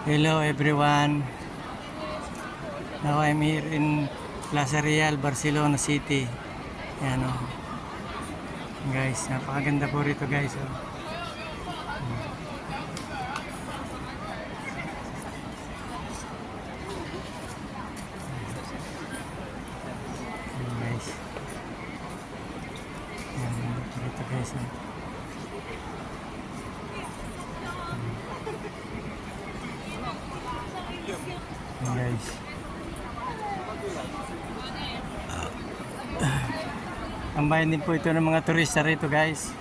Hello everyone. Now I'm here in Plaza Real, Barcelona City. Ayan o. Guys, napakaganda po rito guys. Oh. Ayan, guys. Ayan, ganda po rito guys. Oh. Ayan, guys. Ang bayan din po ito ng mga turista rito guys.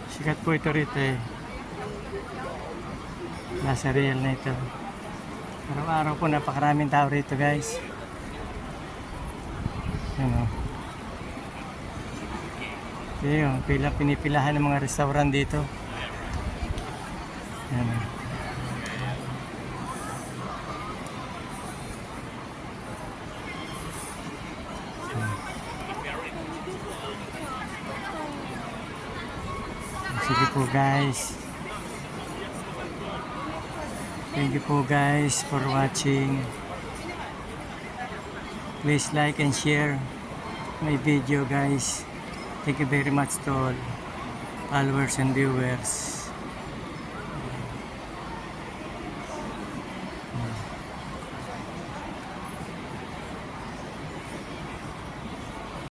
Sikat po ito rito eh. Nasa real na ito. Araw-araw po napakaraming tao rito guys. Ano? Yung pinipilahan ng mga restaurant dito. Ano? Sige po guys. Thank you po guys for watching. Please like and share my video guys. Thank you very much to all followers and viewers.